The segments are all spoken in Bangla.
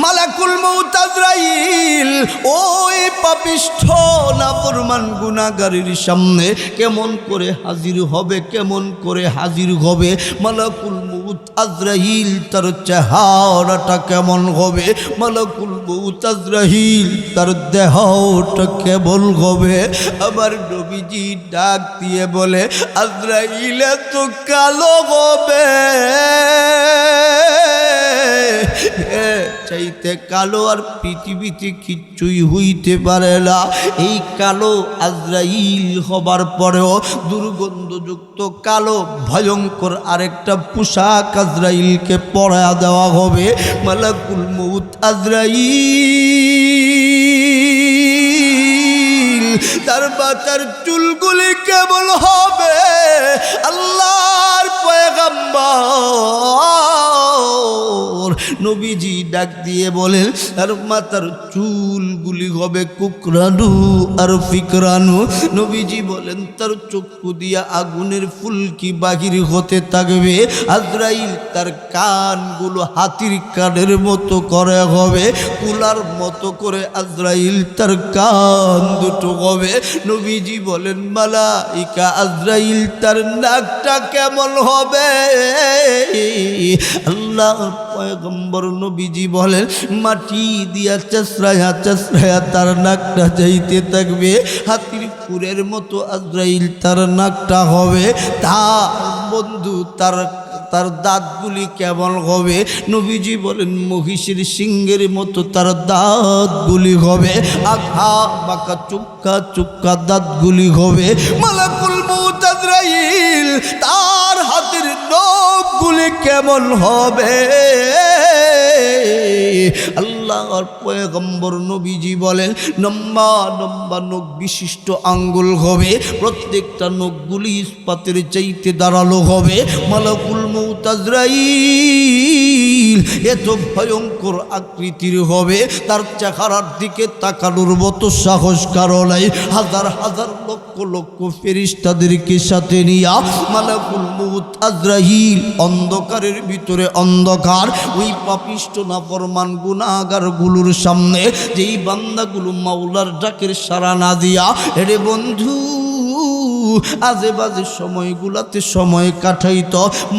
মালাকুল মউত আজরাইল ওই পাপিষ্ঠ নাফরমান গুনাহগারের সামনে কেমন করে হাজির হবে, কেমন করে হাজির হবে? মালাকুল মউত আজরাইল তার চেহারাটা কেমন হবে? মালাকুল মউত আজরাইল তার দেহটা কেমন হবে? আমার নবীজি ডাক দিয়ে বলে, আজরাইল এত কালো হবে, চাইতে কালো আর পৃথিবীতে কিচ্ছুই হইতে পারে না। এই কালো আজরাইল হবার পরেও দুর্গন্ধযুক্ত কালো ভয়ঙ্কর আরেকটা পোশাক আজরাইলকে পরায়া দেওয়া হবে। মালাকুল মউত আজরাইল তার মাথার চুলগুলি কেবল হবে আল্লাহর পয়গম্বর নবীজি ডাক দিয়ে বলেন, আর মাথার চুলগুলি হবে কুকরানু আর ফিকরানু। নবীজি বলেন, তার চক্ষু দিয়া আগুনের ফুলকি বাহির হতে থাকবে। আজরাইল তার কানগুলো হাতির কানের মতো করে হবে, কুলার মতো করে আজরাইল তার কান দুটো হবে। নবীজি বলেন, মালাইকা আজরাইল তার নাকটা কেমন হবে? আল্লাহ পয়গম্বর নবীজি বলেন, মাটি দিয়া চেঁচড়ায়া চেঁচড়ায়া তার নাকটা যাইতে থাকবে, হাতির ফুরের মতো আজরাইল তার নাকটা হবে। তার বন্ধু তার দাঁতগুলি কেমন হবে? নবীজি বলেন, মহিষের সিংহের মতো তার দাঁতগুলি হবে, আঘা বাঁকা চুক্কা চুক্কা দাঁতগুলি হবে। মালাকুল মউত আজরাইল তার হাতের নখগুলি কেমন হবে? আল্লাহর পয়গম্বর নবীজি বলেন, লম্বা লম্বা নখ বিশিষ্ট আঙ্গুল হবে, প্রত্যেকটা নখগুলি ইস্পাতের চাইতে দাঁড়ালো হবে। মালাকুল মউত আজরাইল এত ভয়ঙ্কর আকৃতির হবে, তার চেহারার দিকে তাকানোর মতো সাহস কারো নাই। হাজার হাজার লক্ষ লক্ষ ফেরেশতাদেরকে সাথে নিয়া মালাকুল মউত আজরাইল অন্ধকারের ভিতরে অন্ধকার ওই পাপিষ্ঠ নাফরমান গুনাহগারগুলোর সামনে, যেই বান্দাগুলো মাওলার ডাকের সাড়া না দিয়া এরে বন্ধু আজে বাজে সময়গুলাতে সময় কাটাইত,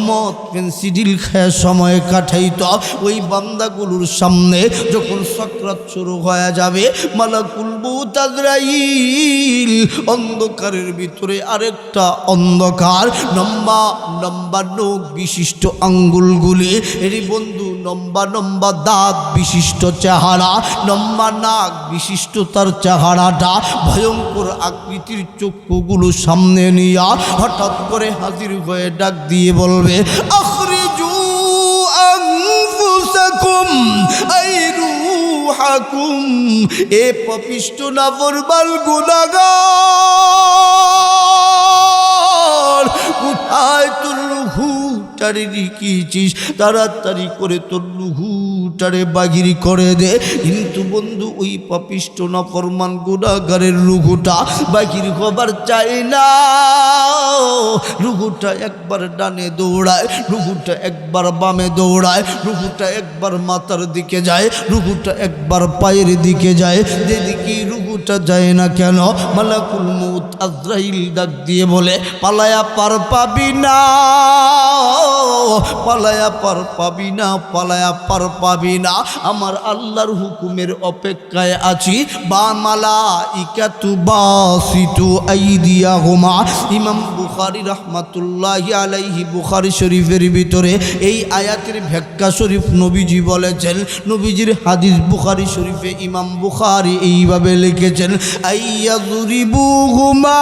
মদ পেন্সিডিল খেয়ে সময় কাটাইত, ওই বান্দাগুলোর সামনে যখন সাকরাত শুরু হয়ে যাবে, মালাকুল মউত আজরাইল অন্ধকারের ভিতরে আরেকটা অন্ধকার, লম্বা লম্বা নখ বিশিষ্ট আঙ্গুলগুলি, এরই বন্ধু লম্বা লম্বা দাঁত বিশিষ্ট চেহারা, লম্বা নাক বিশিষ্ট তার চেহারাটা, ভয়ঙ্কর আকৃতির চক্ষুগুলো সামনে নিয়া হঠাৎ করে হাজির হয়ে ডাক দিয়ে বলবে, আখরিজু আনফুসাকুম আই রূহাকুম। এ পাপিষ্ঠ নাফরমান গুনাহগার, কোথায় তোর রূহটারে রেখেছিস? তাড়াতাড়ি করে তোর রূহটারে বাহির করে দে। কিন্তু বন্ধু ওই পাপিষ্ঠ নাফরমান গুনাহগারের রূহটা বাহির হবার চাই না। রূহটা একবার ডানে দৌড়ায়, রূহটা একবার বামে দৌড়ায়, রূহটা একবার মাথার দিকে যায়, রূহটা একবার পায়ের দিকে যায়। যেদিকে রূহটা যায় না কেন, মালাকুল মউত আজরাইল ডাক দিয়ে বলে, পালায়া পার পাবি না, পালায়া পার পাবি না, পালায়া পার পাবি না। আমার আল্লাহর হুকুমের অপেক্ষায় আছি। বা মালাইকাতু বাসিতু আইদিয়াহুমা। ইমাম বুখারী রাহমাতুল্লাহি আলাইহি বুখারী শরীফের ভিতরে এই আয়াতের ব্যাখ্যা শরীফ নবীজি বলেছেন। নবীজির হাদিস বুখারী শরীফে ইমাম বুখারী এইভাবে লিখেছেন, আইয়াযরিবুহুমা,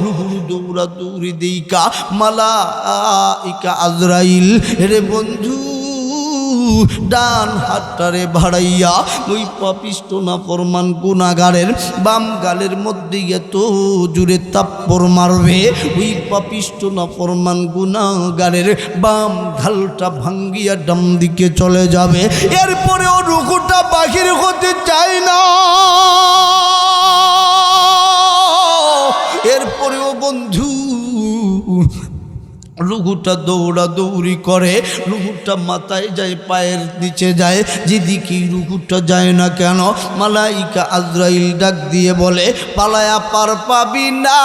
রুহুর দৌড়া দৌড়ি দেইকা মালাইকা আজরাইল রে বন্ধু ডান হাতটারে বাড়াইয়া ওই পাপিষ্ঠ নাফরমান গুনাহগারের বাম গালের মধ্যে এত জুড়ে তাপ্পর মারবে, ওই পাপিষ্ঠ নাফরমান গুনাহগারের বাম গালটা ভাঙ্গিয়া ডান দিকে চলে যাবে। এরপরেও রুহুটা বাহির হতে চায় না। এরপরেও বন্ধু রুহুটা দৌড়াদৌড়ি করে, রুহুটা মাথায় যায়, পায়ের নিচে যায়, যেদিকে রুহুটা যায় না কেন মালাইকা আজরাইল ডাক দিয়ে বলে পালায়া পার পাবি না।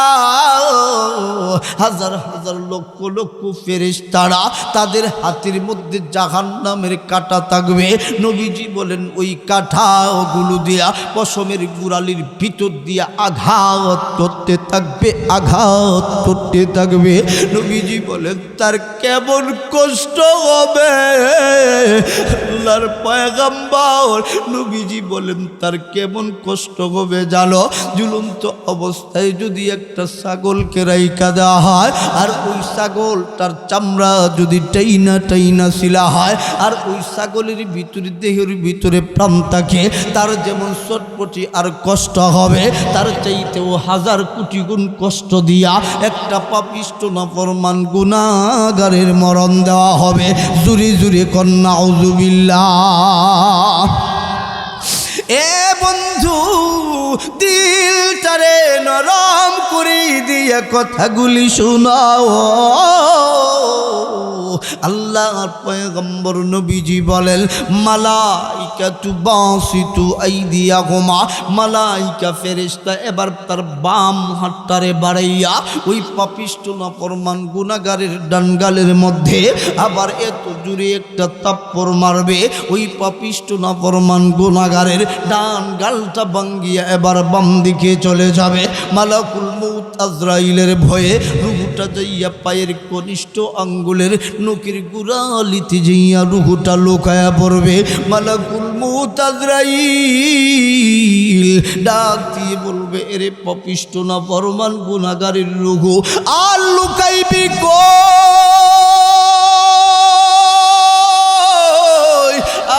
হাজার হাজার লক্ষ লক্ষ ফেরেশতারা, তাদের হাতের মধ্যে জাহান্নামের কাঁটা থাকবে। নবীজি বলেন ওই কাঁটাগুলো দিয়া পশমের গুড়ালির ভিতর দিয়া আঘাত করতে থাকবে, আঘাত করতে থাকবে। নবীজি বলেন তার কেমন কষ্ট হবে। আল্লাহর পয়গম্বর নবীজি বলেন তার কেমন কষ্ট হবে জানো? ঝুলন্ত অবস্থায় যদি একটা ছাগলকে রাইখা দেওয়া হয়, আর ওই ছাগল তার চামড়া যদি টাইনা টাইনা ছিলা হয়, আর ওই ছাগলের ভিতরে দেহের ভিতরে প্রাণ থাকে, তার যেমন চটপটি আর কষ্ট হবে, তার চাইতেও হাজার কোটি গুণ কষ্ট দিয়া একটা পাপিষ্ট নাফরমান গুনাহগারের মরণ দেওয়া হবে। জুরি জুরি কন্যা আউযুবিল্লাহ। এ বন্ধু, দিলটারে নরম করে দিয়ে কথাগুলি শোনাও। আল্লাহর পয়গম্বর নবীজি বলেন মালাইকাতু বাসিতু আইদিয়াহুমা, মালাইকা ফেরেশতা এবার তার বাম হাতটারে বাড়াইয়া ওই পাপিষ্ট নাফরমান গুনাহগারের ডানগালের মধ্যে আবার এত জোরে একটা থাপ্পড় মারবে, ওই পাপিষ্ট নাফরমান গুনাহগারের ডান গালটা ভাঙ্গিয়া এবার বাম দিকে চলে যাবে। মালাকুল মউত আজরাইলের ভয়ে রুহুটা যাইয়া পায়ের কনিষ্ঠ আঙ্গুলের নখের গুড়ালিতে যাইয়া রুহুটা লুকায়া পড়বে। মালাকুল মউত আজরাইল ডাক দিয়ে বলবে এরে পাপিষ্ট নাফরমান গুনাহগারের রুহু আর লুকাইবি কই,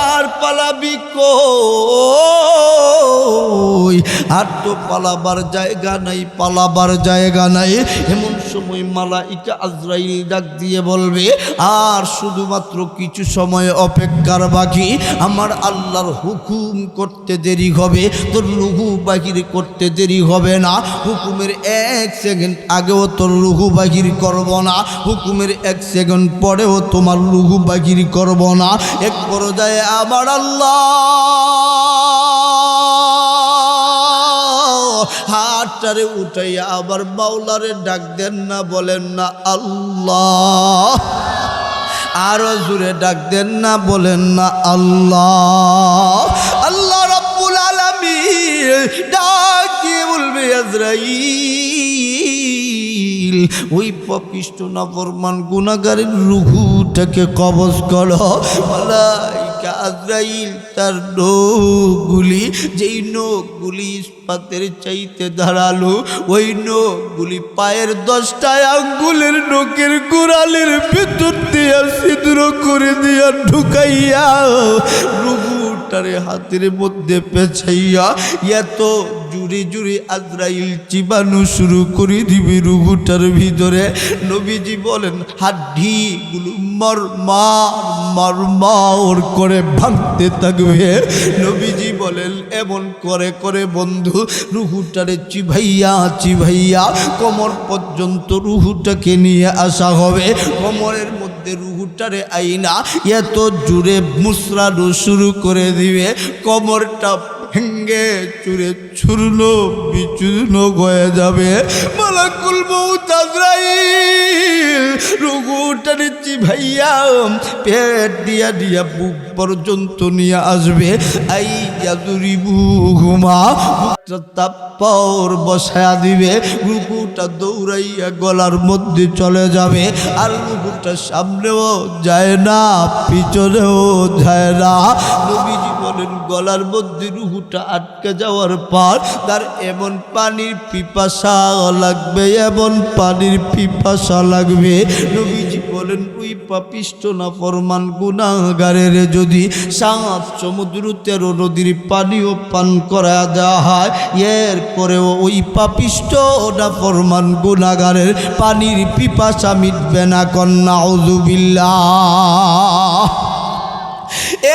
আর পালাবি কই, আর তো পালাবার জায়গা নাই, পালাবার জায়গা নাই। এমন সময় মালাইকা আজরাইল ডাক দিয়ে বলবে আর শুধুমাত্র কিছু সময় অপেক্ষার বাকি, আমার আল্লাহর হুকুম করতে দেরি হবে, তোর রুহু বাহির করতে দেরি হবে না। হুকুমের 1 সেকেন্ড আগেও তোর রুহু বাহির করব না, হুকুমের 1 সেকেন্ড পরেও তোমার রুহু বাহির করব না। এক পর্যায়ে আমার আল্লাহ হাতটারে উঠাইয়া আবার মাওলারে ডাক দেন না, বলেন না আল্লাহ, আরো জোরে ডাক দেন না, বলেন না আল্লাহ। আল্লাহ রাব্বুল আলামিন ডাক দিয়ে বলবে আজরাইল ওই পাপিষ্ট নাফরমান গুনাহগারের রুহুটাকে কবজ করো। মালাইকা আজরাইল তার নখগুলি, যেই নখগুলি ইস্পাতের চাইতে ধারালো, ওই নখগুলি পায়ের 10টা আঙ্গুলের নখের গোড়ালির ভিতর দিয়া ছিদ্র করে দিয়া ঢুকাইয়া রুহুটারে হাতের মধ্যে পেঁচাইয়া এত জুড়ে জুড়ে আজরাইল চিবানো শুরু করে দিবে রুহুটার ভিতরে। নবীজি বলেন হাড্ডিগুলো মার করে ভাঙতে থাকবে। নবীজি বলেন এমন করে করে বন্ধু রুহুটারে চিভাইয়া চিভাইয়া কোমর পর্যন্ত রুহুটাকে নিয়ে আসা হবে। কোমরের মধ্যে রুহুটারে আইনা এত জুড়ে মুসরানো শুরু করে দিবে, কোমরটা ভেঙ্গে চুরে চূর্ণ বিচূর্ণ হয়ে যাবে। মালাকুল মউত আজরাইল রুহুটারে চিভাইয়া পেট দিয়া দিয়া বুক পর্যন্ত নিয়ে আসবে। আইয়া দুরিবুহুমা তাপ্পর বসায়া দিবে, রুহুটা দৌড়াইয়া গলার মধ্যে চলে যাবে। আর রুহুটা সামনেও যায় না, পিছনেও যায় না। নবীজি বলেন গলার মধ্যে রুহুটা আটকে যাওয়ার পর তার এমন পানির পিপাসা লাগবে, এমন পানির পিপাসা লাগবে। নবীজি বলেন ওই পাপিষ্ট নাফরমান গুনাহগারের যদি 7 সমুদ্র 13 নদীর পানিও পান করা দেওয়া হয়, এরপরেও ওই পাপিষ্ট নাফরমান গুনাহগারের পানির পিপাসা মিটবে না। কন্যা আউযুবিল্লাহ।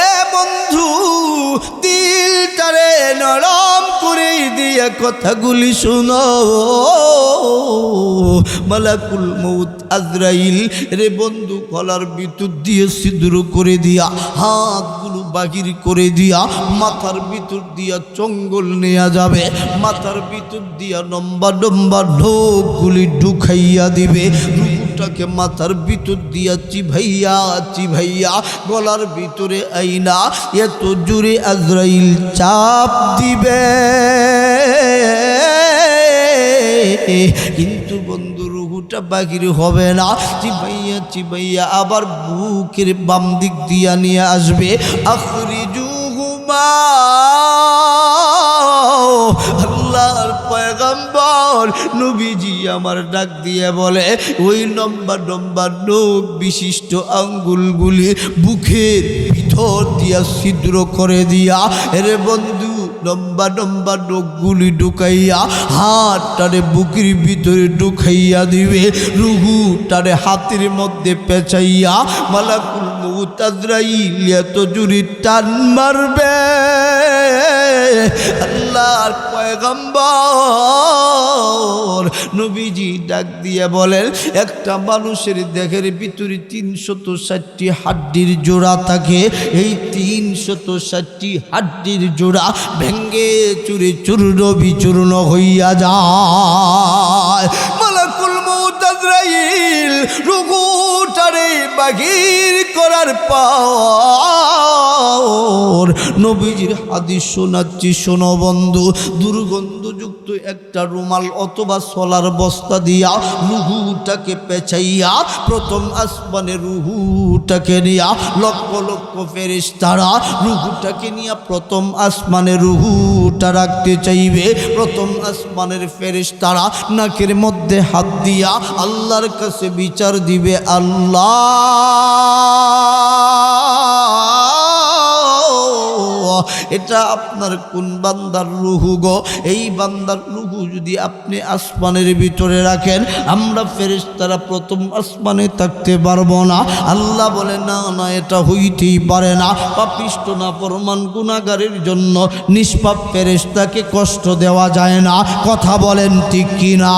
এ বন্ধু দিলটারে নরম করে দিয়ে দিয়া কথাগুলি শুনো। মালাকুল মউত আজরাইল রে বন্ধু গলার ভিতর দিয়ে ছিদ্র করে দিয়া, হাতগুলো বাহির করে দিয়া, মাথার ভিতর দিয়া চঙ্গল নেওয়া যাবে, মাথার ভিতর দিয়া লম্বা লম্বা ঢোকগুলি ঢুকাইয়া দিবে, রুহুটাকে মাথার ভিতর দিয়া চিভাইয়া চিভাইয়া গলার ভিতরে আইনা এত জোরে আজরাইল চাপ দিবে। কিন্তু বন্ধু রুহুটা বাহির হবে না, চিবাইয়া চিবাইয়া আবার বুকের বাম দিক দিয়া নিয়ে আসবে। আখরিজুহুমা, আল্লাহর পয়গম্বর নবীজি আমার ডাক দিয়ে বলে, ওই লম্বা লম্বা নখ বিশিষ্ট আঙ্গুলগুলি বুকের ভিতর দিয়া ছিদ্র করে দিয়া, রে বন্ধু লম্বা লম্বা নখগুলি ঢুকাইয়া হাতটারে বুকের ভিতরে ঢুকাইয়া দিবে, রুহুটারে হাতের মধ্যে পেঁচাইয়া মালাকুল মউত আজরাইল এত জোরে টান মারবে। আল্লাহর পয়গম্বর নবীজি ডাক দিয়ে বলেন, একটা মানুষের দেহের ভিতরে 360টি হাড্ডির জোড়া থাকে, এই 360টি হাড্ডির জোড়া ভেঙ্গে চুরে চূর্ণ বিচূর্ণ হইয়া যায়। মালাকুল মউত আজরাইল রুহুটারে বাহির করার পর নবীজির হাদিস শোনাচ্ছি, শোনো বন্ধু, দুর্গন্ধযুক্ত একটা রুমাল অথবা সোলার বস্তা দিয়া রুহুটাকে পেঁচাইয়া প্রথম আসমানে রুহুটাকে নিয়া লক্ষ লক্ষ ফেরেশতারা রুহুটাকে নিয়ে প্রথম আসমানে রুহুটা রাখতে চাইবে। প্রথম আসমানের ফেরেশতারা নাকের মধ্যে হাত দিয়া আল্লাহর কাছে বিচার দিবে, আল্লাহ এটা আপনার কোন বান্দার রুহু গো? এই বান্দার রুহু যদি আপনি আসমানের ভিতরে রাখেন, আমরা ফেরেশতারা প্রথম আসমানে থাকতে পারবো না। আল্লাহ বলে, না না, এটা হইতেই পারে না। পাপিষ্ট নাফরমান গুনাহগারের জন্য নিষ্পাপ ফেরেশতাকে কষ্ট দেওয়া যায় না। কথা বলেন ঠিক কিনা?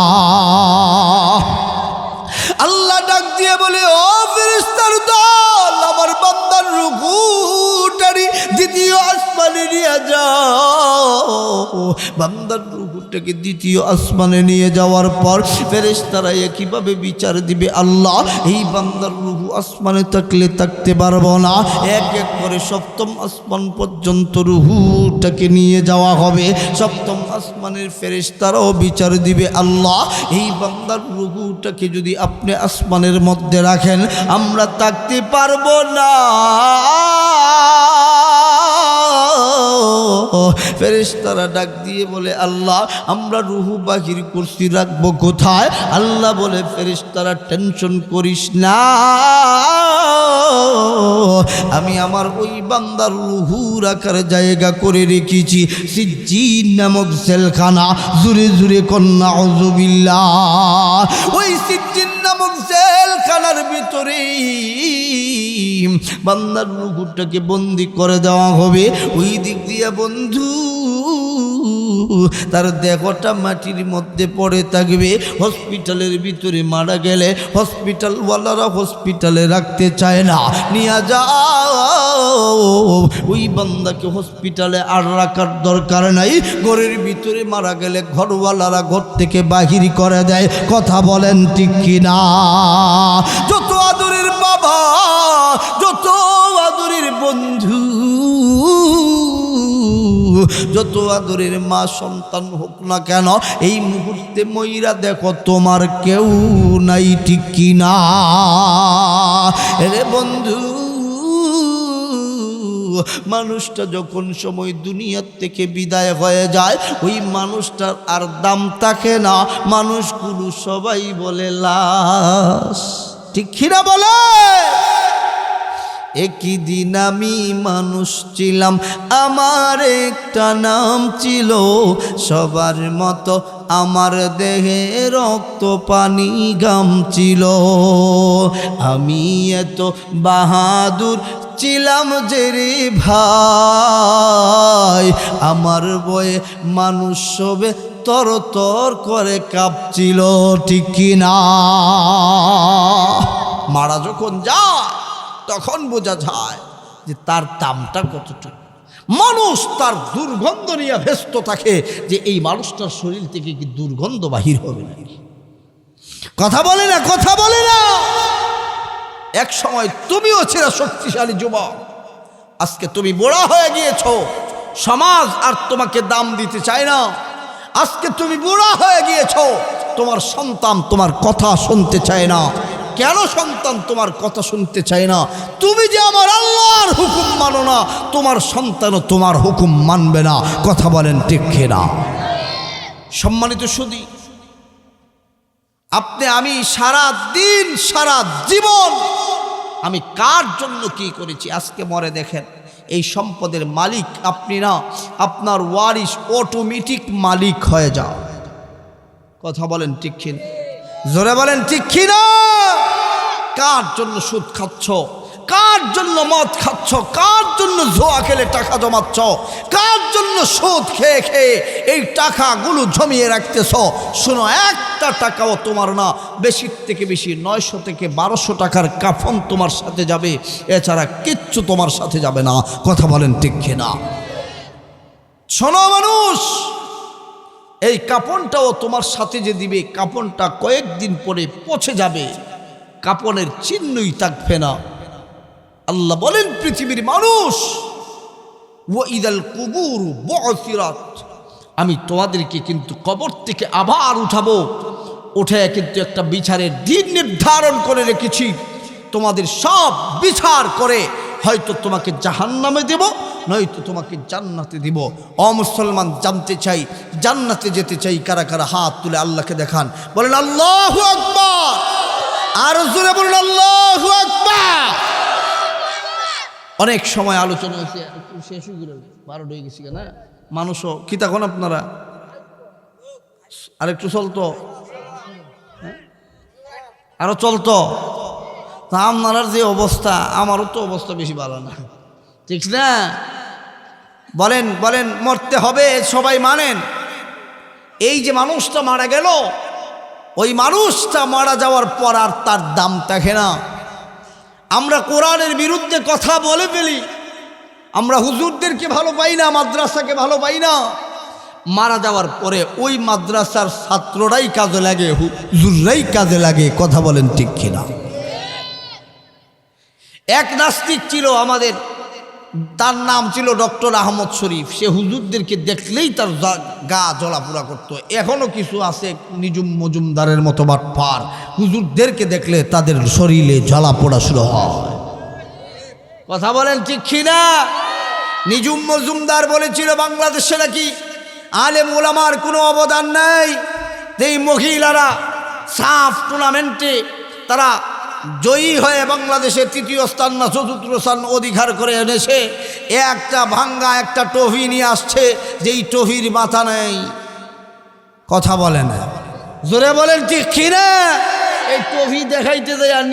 আল্লাহ ডাক দিয়ে বলে, ও ফেরেশতার দল, আমার বান্দার রুহুটারি দ্বিতীয় আসমানে নিয়ে যাও। বান্দার রুহুটাকে দ্বিতীয় আসমানে নিয়ে যাওয়ার পর ফেরেশতারা কিভাবে বিচার দিবে, আল্লাহ এই বান্দার রুহু আসমানে থাকলে থাকতে পারবো না, এক এক করে সপ্তম আসমান পর্যন্ত রুহুটাকে নিয়ে যাওয়া হবে। সপ্তম আসমানের ফেরেশতারাও বিচার দিবে, আল্লাহ এই বান্দার রুহুটাকে যদি আপনি আসমানের মধ্যে রাখেন, আমরা থাকতে পারবো না। ফেরেশতারা ডাক দিয়ে বলে, আল্লাহ আমরা রুহু বাহির করছি, রাখবো কোথায়? আল্লাহ বলে, ফেরেশতারা টেনশন করিস না, আমি আমার ওই বান্দার রুহু রাখার জায়গা করে রেখেছি সিজ্জিন নামক জেলখানা। জুরে জুরে কন্যা আউযুবিল্লাহ। ওই সিজ্জিন নামক জেলখানার ভিতরে বান্দার রুহুটাকে বন্দি করে দেওয়া হবে। ওই দিক দিয়ে বন্ধু তার দেহটা মাটির মধ্যে পড়ে থাকবে। হসপিটালের ভিতরে মারা গেলে হসপিটালওয়ালারা হসপিটালে রাখতে চায় না, নিয়ে যাও ওই বান্দাকে হসপিটালে আর রাখার দরকার নাই। ঘরের ভিতরে মারা গেলে ঘরওয়ালারা ঘর থেকে বাহির করে দেয়। কথা বলেন ঠিক কিনা? যত আদরের বাবা, যত আদরের বন্ধু, যত আদরের মা সন্তান হোক না কেন, এই মুহূর্তে মইরা দেখো তোমার কেউ নাই, ঠিক কিনা? রে বন্ধু, মানুষটা যখন সময় দুনিয়ার থেকে বিদায় হয়ে যায়, ওই মানুষটার আর দাম থাকে না। মানুষগুলো সবাই বলে লাশ, ঠিক কিনা বলে? একই দিন আমি মানুষ ছিলাম, আমার একটা নাম ছিল, সবার মতো আমার দেহে রক্ত পানি ঘাম ছিল। আমি এত বাহাদুর ছিলাম যে রে ভাই, আমার বয়ে মানুষ সবে তর তর করে কাঁপছিল, ঠিক কিনা? মারা যখন যায় তখন বোঝা যায় যে তার দামটা কতটুকু। মানুষ তার দুর্গন্ধ নিয়ে ব্যস্ত থাকে যে এই মানুষটার শরীর থেকে কি দুর্গন্ধ বাহির হবে না। কথা বলে না, কথা বলে না। এক সময় তুমিও ছিল শক্তিশালী যুবক, আজকে তুমি বুড়া হয়ে গিয়েছ, সমাজ আর তোমাকে দাম দিতে চায় না। আজকে তুমি বুড়া হয়ে গিয়েছ, তোমার সন্তান তোমার কথা শুনতে চায় না। কেন সন্তান তোমার কথা শুনতে চায় না? তুমি যে আমার আল্লাহর হুকুম মানো না, তোমার সন্তানও তোমার হুকুম মানবে না। কথা বলেন ঠিক কিনা? সম্মানিত সুধী, আপনি আমি সারা দিন সারা জীবন আমি কার জন্য কি করেছি, আজকে মরে দেখেন এই সম্পদের মালিক আপনি না, আপনার ওয়ারিশ অটোমেটিক মালিক হয়ে যাও। কথা বলেন ঠিক কিনা? জোরে বলেন ঠিক কিনা? কার জন্য সুদ খাচ্ছ, কার জন্য মদ খাচ্ছ, কার জন্য জোয়া খেলে টাকা জমাচ্ছ, কার জন্য সুদ খেয়ে খেয়ে এই টাকাগুলো জমিয়ে রাখতেছ? শোনো, একটা টাকাও তোমার না, বেশির থেকে বেশি 900 থেকে 1200 টাকার কাফন তোমার সাথে যাবে, এছাড়া কিচ্ছু তোমার সাথে যাবে না। কথা বলেন ঠিক কিনা? শোনো মানুষ, এই কাপড়টাও তোমার সাথে যে দিবে, কাপড়টা কয়েকদিন পরে পচে যাবে, কাপড়ের চিহ্নই থাকবে না। আল্লাহ বলেন, পৃথিবীর মানুষ, ওয়াইদাল কুবুর বু'থিরাত, আমি তোমাদেরকে কিন্তু কবর থেকে আবার উঠাবো, উঠে কিন্তু একটা বিচারের দিন নির্ধারণ করে রেখেছি। তোমাদের সব বিচার করে হয়তো তোমাকে জাহান্নামে দেব, নয়তো তোমাকে জান্নাতে দিব। অমুসলমান জানতে চাই, জান্নাতে যেতে চাই কারা কারা? হাত তুলে আল্লাহকে দেখান, বলেন আল্লাহু আকবার। আর জোরে বলেন আল্লাহু আকবার। অনেক সময় আলোচনা হয়েছে, একটু শেষ হয়ে গেল, 12 হয়ে গেছি না মানুষও কি তখন আপনারা আরেকটু চলতো, আরো চলতো। তা আপনার যে অবস্থা, আমারও তো অবস্থা বেশি ভালো না, ঠিক না? বলেন বলেন, মরতে হবে সবাই মানেন। এই যে মানুষটা মারা গেল, ওই মানুষটা মারা যাওয়ার পর আর তার দাম থাকে না। আমরা কোরআনের বিরুদ্ধে কথা বলে ফেলি, আমরা হুজুরদেরকে ভালো পাই না, মাদ্রাসাকে ভালো পাই না। মারা যাওয়ার পরে ওই মাদ্রাসার ছাত্ররাই কাজে লাগে, হুজুররাই কাজে লাগে। কথা বলেন ঠিক কিনা? এক নাস্তিক ছিল আমাদের, তার নাম ছিল ডক্টর আহমদ শরীফ। সে হুজুরদেরকে দেখলেই তার গা জ্বলাপোড়া করতো। এখনো কিছু আছে নিজুম মজুমদারের মতো বাটপার, হুজুরদেরকে দেখলে তাদের শরীরে জ্বলাপোড়া শুরু হয়। কথা বলেন ঠিক কিনা? নিজুম মজুমদার বলেছিল বাংলাদেশে নাকি আলেম ওলামার কোনো অবদান নাই, এই মহিলারা সাফ টুর্নামেন্টে তারা জয়ী হয়ে বাংলাদেশে 3য় স্থান না 4র্থ স্থান অধিকার করে এনেছে। একটা ভাঙ্গা একটা ট্রফি নিয়ে আসছে, যেই ট্রফির মাথা নেই। কথা বলেন, জোরে বলেন ঠিক কিনা? এই ট্রফি দেখাইতে যায় আর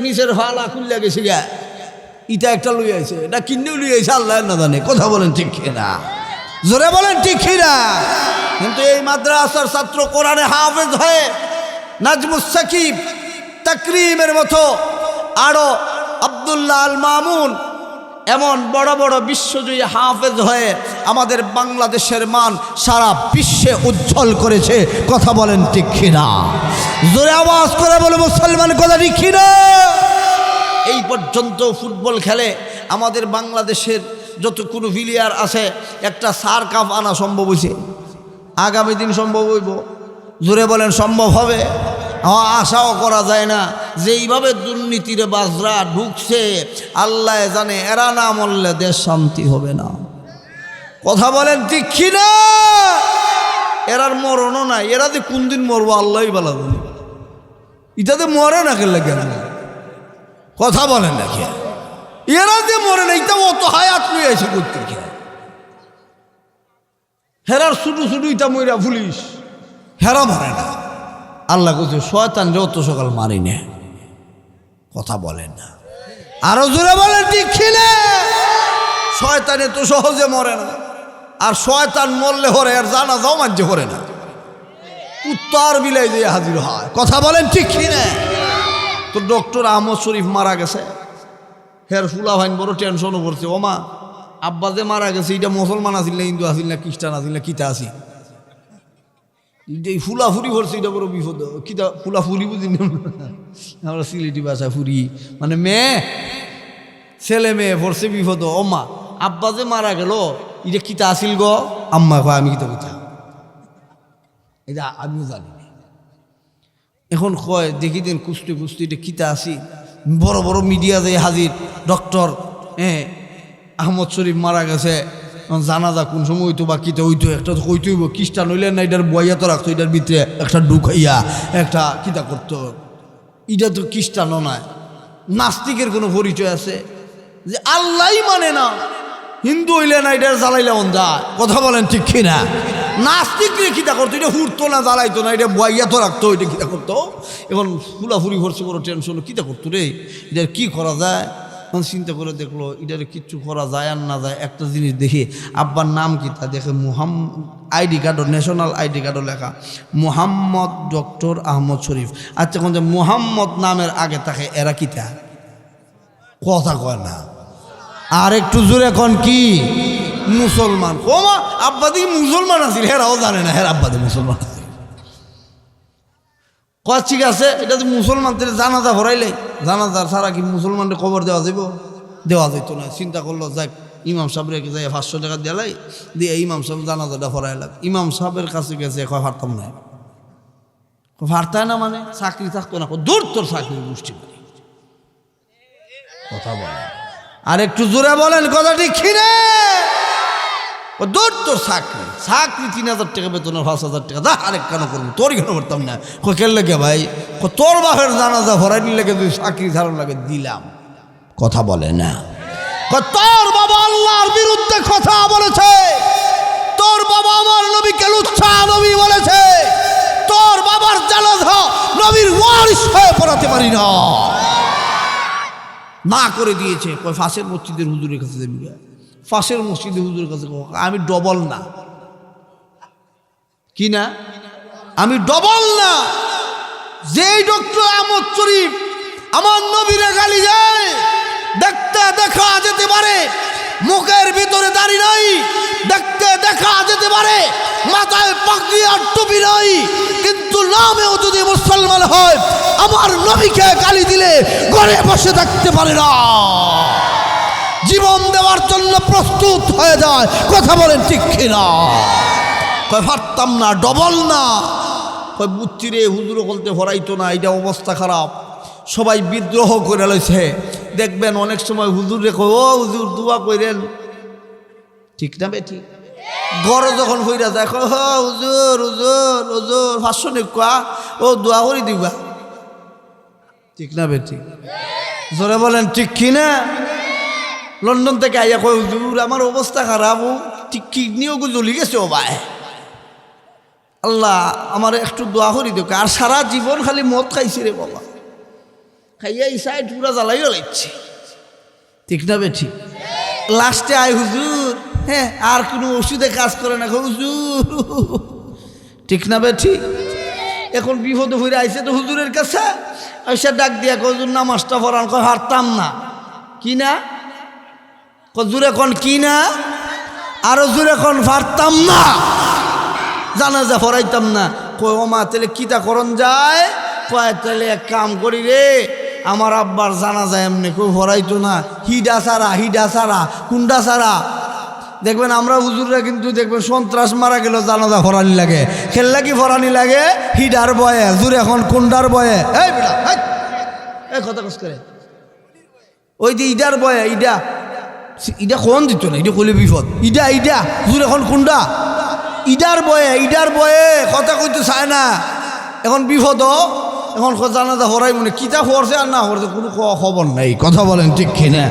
নিচের ফালা খুললে গেছে গা, ইটা একটা লুই আছে, এটা কিনেও লুই আছে, আল্লাহ না জানে। কথা বলেন ঠিক কিনা? জোরে বলেন ঠিক কিনা? কিন্তু এই মাদ্রাসার ছাত্র কোরআনে হাফেজ হয়ে নাজমুস সাকিব, তাকরিমের মতো, আরো আব্দুল্লাহ আল মামুন, এমন বড় বড় বিশ্বজয়ী হাফেজ হয়ে আমাদের বাংলাদেশের মান সারা বিশ্বে উজ্জ্বল করেছে। কথা বলেন ঠিক কিনা? জোরে আওয়াজ করে বলে মুসলমান, কথা ঠিক কিনা? এই পর্যন্ত ফুটবল খেলে আমাদের বাংলাদেশের যত কোনো প্লেয়ার আছে, একটা সার কাপ আনা সম্ভব হয়েছে? আগামী দিন সম্ভব হইব? জোরে বলেন, সম্ভব হবে? আশাও করা যায় না। যেইভাবে দুর্নীতির বাজরা ঢুকছে, আল্লাহ জানে, এরা না মরলে দেশ শান্তি হবে না। কথা বলেন ঠিক কিনা? এরার মরণও নাই, এরা যে কোন দিন মরবো আল্লাহই বলা জানে। এটাতে মরে না কেন লাগে? কথা বলেন না কে? এরা যে মরে না, এটা অত হায়াত নিয়ে আছে করতে কে? হেরার ছুটু ছুটু ইটা মইরা পুলিশ, হেরা মরে না। আল্লাহ কইছে শয়তান রে অত সকাল মারি না। কথা বলেন না, আরো জোরে বলেন ঠিক কিনা? শয়তানে তো সহজে মরে না, আর শয়তান মরলে হরে আর জানাজাও মাঝে হরে না, কুত্তার বিলাই দিয়ে হাজির হয়। কথা বলেন ঠিক কিনা? তো ডক্টর আহমদ শরীফ মারা গেছে, হের ফুলা ভাইন বড় টেনশনও করছে, ওমা আব্বা যে মারা গেছে এটা মুসলমান আসিল না, হিন্দু আসিল না, খ্রিস্টান আসিল না, কিতা আসিল, এই ফুলাফুরি করছে, এটা বড় বিপদ। কিতা ফুলাফুরি বুঝি না আমরা সিলেটি ভাষায় ফুরি মানে মেয়ে, ছেলে মেয়ে পড়ছে বিপদ। ওমা আব্বা যে মারা গেল এটা কিতা আসিল গো? আম্মা কয় আমি কিতা কিতা, এটা আমিও জানি না। এখন কয় দেখি দেন কুস্তি কুস্তি এটা কিতা আসি, বড় বড় মিডিয়া যায় হাজির, ডক্টর আহমদ শরীফ মারা গেছে, জানাজা কোন সময় হইতো বা কিতা হইতো, একটা তো কইতে হইব, খ্রিস্টান হইলেন না এটার বইয়া তো রাখতো, এটার ভিতরে একটা ঢুকাইয়া একটা কিতা করতো, এটা তো খ্রিস্টানও নয়। নাস্তিকের কোনো পরিচয় আছে যে আল্লাহই মানে না, হিন্দু হইলে না এটার জ্বালাইলে মন যায়। কথা বলেন ঠিক কিনা? নাস্তিকরে কিতা করতো, এটা হুড়তো না, জ্বালাইতো না, এটা বইয়া তো রাখতো, এটা কিতা করতো। এখন ফুলাফুরি ভরছে বড় টেনশন, কিতা করতো রে, এটার কি করা যায়? তখন চিন্তা করে দেখলো এটার কিচ্ছু করা যায় আর না যায়। একটা জিনিস দেখি, আব্বার নাম কিতা দেখে, আইডি কার্ডও, ন্যাশনাল আইডি কার্ডও লেখা মোহাম্মদ ডক্টর আহমদ শরীফ। আচ্ছা কোন যে মোহাম্মদ নামের আগে থাকে এরা কিতা? কথা কয় না। আর একটু জোরে কোন কি? মুসলমান। ওমা আব্বা দিকে মুসলমান আছিল, হেরাও জানে না হের আব্বা দি মুসলমান আছে। কয় ঠিক আছে, এটা তো মুসলমানদের জানাজা ভরাইলে, জানাজা ছাড়া কি মুসলমানদের খবর দেওয়া যাইব? দেওয়া যেত না। চিন্তা করলো যাক ইমাম সাহেব রেখে যাই 500 টাকা দিলাই দিয়ে ইমাম সাহেব জানাজাটা ভরাইলাম। ইমাম সাহেবের কাছে গেছে, কয় পারতাম না। পারতায় না মানে চাকরি থাকতো না, দূর তোর চাকরির গোষ্ঠী। কথা বলেন আর একটু জোরে বলেন, কথা ঠিক কিনে? দূর তোর চাকরি, চাকরি 3000 টাকা বেতনের 5000 টাকা, দা আরেক কেন করবো, তোর কেন করতাম না। কেন লেগে ভাই? তোর বাপের জানাজা ভরাই নিলে তুই চাকরি ছাড়ার লাগে দিলাম। কথা বলে না। তোর বাবা আল্লাহর বিরুদ্ধে কথা বলেছে, তোর বাবা আমার নবীকে লুচ্ছা নবী বলেছে, তোর বাবার জানাজা নবীর ওয়ারিস হয়ে পড়াতে পারি না, না করে দিয়েছে। কয় ফাঁসের মসজিদের হুজুরের কাছে যাবি, ফাঁসের মসজিদের হুজুরের কাছে। আমি ডবল না, কি না? আমি ডবল না। যেই ডক্টর আহমদ শরীফ আমার নবীরে গালি যায়, দেখতে দেখা যেতে পারে মুখের ভিতরে দাড়ি নাই, দেখতে দেখা যেতে পারে মাথায় পাগড়ি আর টুপি নাই, কিন্তু নামেও যদি মুসলমান হয়, আমার নবীকে গালি দিলে ঘরে বসে থাকতে পারে না, জীবন দেওয়ার জন্য প্রস্তুত হয়ে যায়। কথা বলেন ঠিক কিনা? কয় পারতাম না, ডবল না। কয় বুঝছি রে, হুজুরও বলতে ভরাইতো না, এটা অবস্থা খারাপ, সবাই বিদ্রোহ করে লইছে। দেখবেন অনেক সময় হুজুরে কয়, ও হুজুর দোয়া কইরেন, ঠিক না বে? ঠিক। গড় যখন হইরা যায়, কয় হুজুর হুজুর হুজুর 500 নেকুয়া, ও দোয়া করে দিবা, ঠিক না বে? ঠিক। জোরে বলেন ঠিক কিনা? লন্ডন থেকে আইয়া কয়, হুজুর আমার অবস্থা খারাপ, ও ঠিক কিডনিও জ্বলি গেছে, ও ভাই আল্লাহ আমার একটু দোয়া করি দেখ। আর সারা জীবন খালি মদ খাইছি রে বাবা, খাইয়া এই সাইড পুরা জ্বালাইও লাগছে, ঠিক না বে? ঠিক। লাস্টে আয় হুজুর, হ্যাঁ আর কোনো ওষুধে কাজ করে না হুজুর, ঠিক না বে? ঠিক। এখন বিপদ হয়ে আইছে তো হুজুরের কাছে, এসে ডাক দিয়া হুজুর নামাজটা পড়ান। কয় হারতাম না। কি না? হুজুর এখন কি না? আরো জোরে এখন পারতাম না, জানাজা পড়াইতাম না। কয় ও মা তাহলে কিতা করন যায়? কয় তাহলে এক কাম করি রে, আমার আব্বার জানাজা এমনি কেউ পড়াইতো না, হিডা সারা, হিডা সারা, কুন্ডা সারা। দেখবেন আমরা হুজুররা কিন্তু দেখবেন সন্ত্রাস মারা গেল জানাজা ফরানি লাগে, খেললা কি ফরানি লাগে? হিডার বয়ে, জুর এখন কুন্ডার বয়ে। এই বেটা এই কথা কস করে, ওই যে ইডার বয়ে, ইডা ইডা কোন দিত না, ইডা কইলে বিপদ। ইডা ইডা জুর এখন কুন্ডা, ইডার বয়ে, ইডার বয়ে কথা কইতে চায় না, এখন বিপদ। এখন জানাজা হরাই মনে কিতা হরছে আর না হরছে কোনো খবর নাই। কথা বলেন ঠিক কিনা?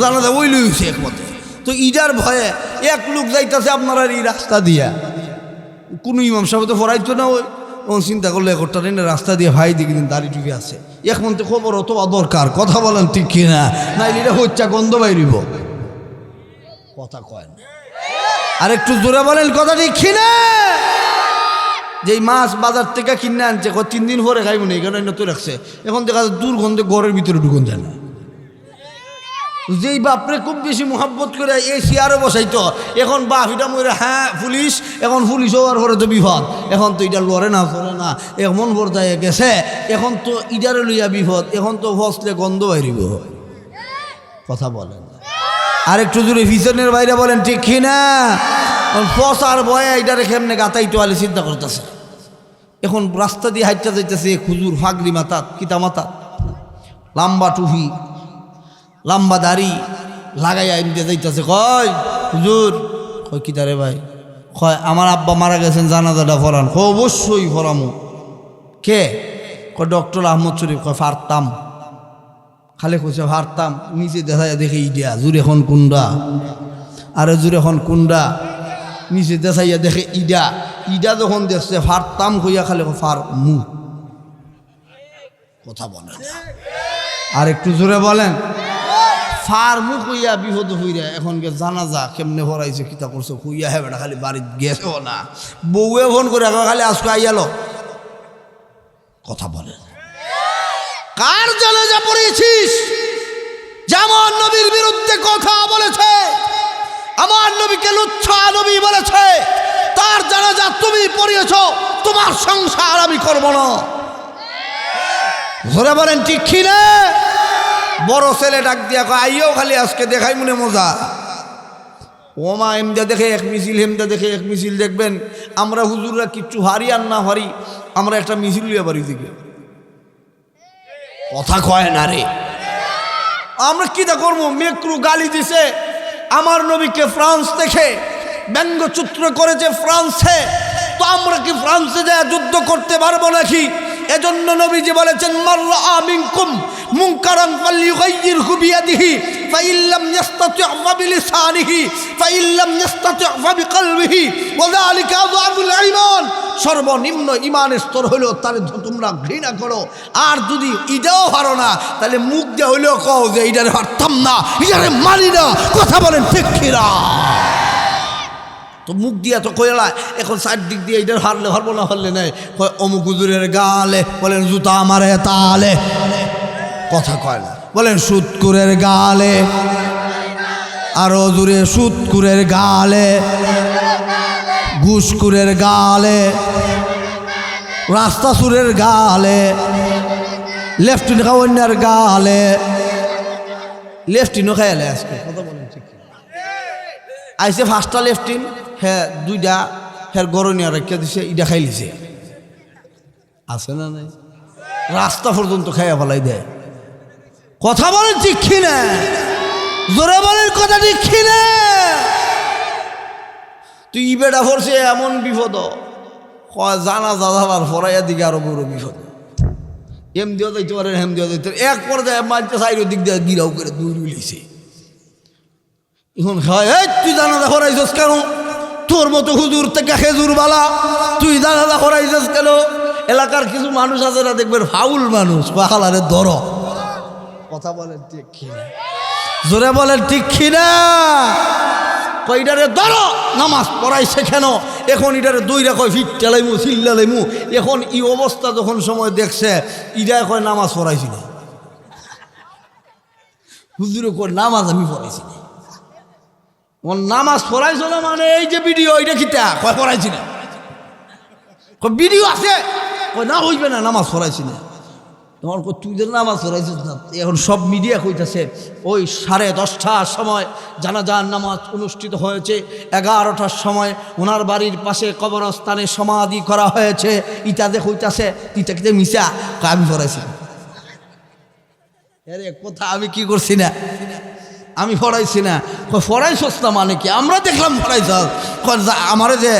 জানাজা ওই লইছে একমতে। তো ইডার ভয়ে এক লোক যাইতেছে আপনারা এই রাস্তা দিয়া, কোনো ইমাম সাহেব তো ফরাইতো না। ওই চিন্তা করলে একটা রাস্তা দিয়ে ভাই দিকে দাড়ি টুকি আছে, এখন তো খবর অত দরকার, কথা বলেন ঠিক কিনা? না এটা হচ্ছে গন্ধ বাইরিব, কথা কয় না। আর একটু জোরে বলেন কথা ঠিক কিনা? যেই মাছ বাজার থেকে কিনে আনছে 3 দিন পরে খাইব না, এখানে তো রাখছে, এখন দেখা যায় দুর্গন্ধে ঘরের ভিতরে ঢুকুন যায় না। যেই বাপরে খুব বেশি মোহাব্বত করে এই চেয়ারে বসাইতো, এখন বাপ এটা মরে হ্যাঁ পুলিশ, এখন পুলিশ হওয়ার পরে তো বিপদ, এখন তো এটা লড়ে না ধরে না, এমন বর্তায় গেছে, এখন তো ইটারে লইয়া বিপদ, এখন তো ফসলে গন্ধ বাইরিব, কথা বলেন। আর একটু জোরে পিছনের বাইরে বলেন ঠিক কিনা? ফসার ভয়ে এটারে কেমনে গাতাই তোয়ালে চিন্তা করতেছে। এখন রাস্তা দিয়ে হাইটটা যাইতেছে খুজুর ফাগরি মাথাত, কিতা মাথাত, লম্বা টুপি, লম্বা দাড়ি লাগাইয়া এমনি যাইতেছে। কয় হুজুর, কয় কিতা রে ভাই? কয় আমার আব্বা মারা গেছেন, জানাজাটা ফরান। অবশ্যই ফরামো। কে? কয় ডক্টর আহমদ শরীফ। কয় ফারতাম, খালি কইছে ফারতাম, নিচে দেখা দেখে ইডিয়া জুর এখন কুন্ডা, আরে জুর এখন কুন্ডা, নিচে দেখাইয়া দেখে ইডা, ইডা যখন দেখছে ফারতাম কইয়া খালি ফার মু, কথা বলেন। আর একটু জোরে বলেন। ফার মু কইয়া বিপদ হইয়া এখন জানাজা কেমনে ভরাইছে কিতা করছে কইয়া হে বেটা খালি বাড়িতে গেছো না, বউয়ে ফোন করে খালি আজকে আইয়ালো, কথা বলেন। কার জানাজা পড়েছিস? যেমন নবীর বিরুদ্ধে কথা বলেছে, আমার নবীকে লুচ্ছা নবী বলেছে, তার জানাজা তুমি পড়িয়েছ, তোমার সংসার আমি করব না। ধরে বলেন ঠিক কিনা? বড় ছেলে ডাক দিয়া কয় আইও খালি আজকে দেখাই মনে মজা। ওমা এমদা দেখে এক মিছিল, হেমদা দেখে এক মিছিল। দেখবেন আমরা হুজুররা কিচ্ছু হারি আর না হারি, আমরা একটা মিছিল লিয়া বাড়ি দিকে, কথা কয় না রে। আমরা কিটা করবো? মেক্রু গালি দিছে আমার নবীকে ফ্রান্স থেকে, ব্যঙ্গচিত্র করেছে ফ্রান্সে, তো আমরা কি ফ্রান্সে যায় যুদ্ধ করতে পারবো নাকি? এজন্য নবীজি বলেছেন মাররা মিনকুম মুনকারান ফালইয়ুগাইয়িরহু বিয়াদিহি ফাইল্লাম ইস্তাতি' ফাবিলিসানিহি ফাইল্লাম ইস্তাতি' ফাবিকলবিহি ওয়াযালিকা আযআফুল ঈমান। সর্বনিম্ন ঈমানের স্তর হলো তার তোমরা ঘৃণা করো, আর যদি ইটাও পারো না তাহলে মুখ দিয়ে হইলেও কও যে ইটারে পারতাম না, ইটারে মানি না, কথা বলেন ঠিক কিনা? তো মুখ দিয়া তো কইলা, এখন চারদিক দিয়ে এটার হারলে হারবো না, হারলে নাই অমুক হুজুরের গালে, বলেন জুতা আমারে তালে, কথা কয় না, বলেন সুদকুরের গালে, আরো জুড়ে সুদকুরের গালে, ঘুষকুরের গালে, রাস্তা সুরের গালে, লেফটিন খাওয়ার গালে, লেফটিনও খাইলে আজকে, কথা বলেন ঠিক আইসে 5টা লেফটিন, হ্যাঁ 2টা হ্যাঁ গরনিয়া রেখে দিছে, ইটা খাই লিছে, আছে না নাই? রাস্তা পর্যন্ত খাইয়া ফেলাই দেয়, কথা বলেন ঠিক কিনা? জোরে বলেন কথা ঠিক কিনা? তুই বেটা পড়ছে এমন বিপদ, জানা যাবার ফরাইয়া দিকে আরো বড় বিপদ। এম দিয়েও যাইতে পারে, হেম দিয়েও যাইতে পারে, এক পর্যায়ে মাঝে সাইডের দিক দিয়ে গিরাও করে দৌড় মিলিয়েছে। এখন হয় তুই জানাজা করাইছস কেন? তোর মতো হুজুর থেকে খেজুর বালা, তুই জানাজা করাইছস কেন? এলাকার কিছু মানুষ আছে না, দেখবেন ফাউল মানুষ, পাহালারে ধর, কথা বলেন ঠিক কিনা? জোরে বলেন ঠিক কিনা? কইটারে ধরো, নামাজ পড়াইছে কেন? এখন ইটারে দইরা কয় ফিট চালাইমু, চিল্লালাইমু। এখন এই অবস্থা যখন সময় দেখছে, ইটা কয় নামাজ পড়াইছি না, হুজুরে কয় নামাজ আমি পড়াইছি না। নামাজ পড়াইছ না মানে এই যে ভিডিও, এটা কিতা কয় পড়াইছি না, ভিডিও আছে, কয় না হইবে না, নামাজ পড়াইছি না। তখন তুই যে নামাজ পড়াইছিস না, এখন সব মিডিয়া কইতেছে ওই 10:30টার সময় জানাজার নামাজ অনুষ্ঠিত হয়েছে, 11টার সময় ওনার বাড়ির পাশে কবরস্থানে সমাধি করা হয়েছে, ইটাতে কইতাছে, ইটা কিতে মিশা, আমি পড়াইছি না। আরে কথা আমি কি করছি না, আমি পড়াইছি না। পড়াইছস না মানে কি? আমরা দেখলাম পড়াইছ, আমারে যে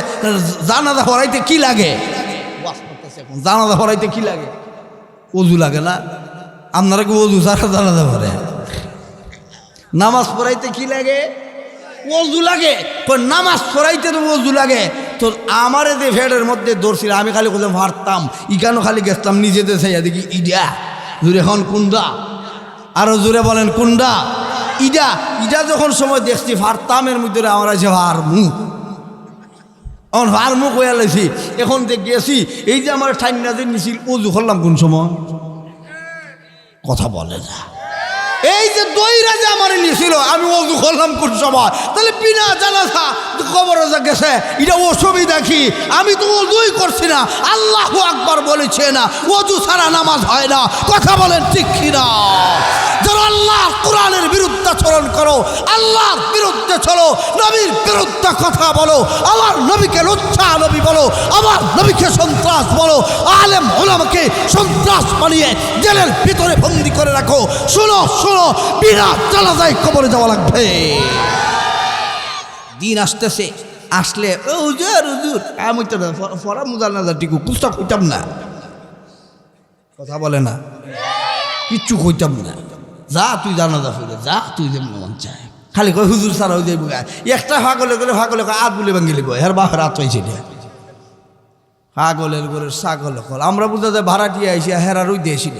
জানাজা পড়াইতে কি লাগে? জানাজা পড়াইতে কি লাগে? ওযু লাগে না? আপনারা কি ওযু ছাড়া জানাজা পড়ে? নামাজ পড়াইতে কি লাগে? ওযু লাগে। নামাজ পড়াইতে তো ওযু লাগে। তো আমারে যে ফেডের মধ্যে ধরছিল, আমি খালি বললাম পারতাম, ইকানো খালি গেছতাম নিজেদের চাইয়া দেখি ইডা জোরে এখন কুন্ডা, আরো জোরে বলেন কুন্ডা। ইডা ইডা যখন সময় দেখছি ফারতামের মধ্যে আমার আছে ভার মুখ, এখন ভার মুখ হয়ে লাইছি। এখন যে গেছি এই যে আমার ঠান্ডা যে নিছিল উজু করলাম কোন সময়, কথা বলে না। এই যে দইরা যে আমার নিয়েছিল আমি ওযু করলাম কোন সময়, তাহলে বিনা জানাজা কবরে যা গেছে এটা অসুবিধা কি? আমি তো ওযুই করছি না, আল্লাহু আকবার বলেছে না, ওযু ছাড়া নামাজ হয় না। কথা বলেন ঠিক কি না? যারা আল্লাহ কোরআনের বিরুদ্ধাচরণ করো, আল্লাহর বিরুদ্ধে চলো, নবীর বিরুদ্ধে কথা বলো, আমার নবীকে লজ্জা নবী বলো, আমার নবীকে সন্ত্রাস বলো, আলেম ওলামাকে সন্ত্রাস বানিয়ে জেলের ভিতরে বন্দী করে রাখো, শোনো শোনো, বিনা জানাজায় কবরে যাওয়া লাগবে। দিন আসতেছে, আসলে হুজুর হুজুর আমি তো ফরা মুজার না টিকু কুস্তা কইতাম না, কথা বলে না, কিচ্ছু কইতাম না। যা তুই জানাজা ফিরে যা, তুই যেমন মন চায় খালি কই হুজুর সারা হয়ে যাইব। একটা ফাগলে করে ফাগলে আত বলে ভাঙি লিব, হের বাপের রাত হয়েছে ফাগলের করে ছাগল কল। আমরা বুঝতে যাই ভাড়াটিয়ে আইসি হেরা রই দিয়েছি।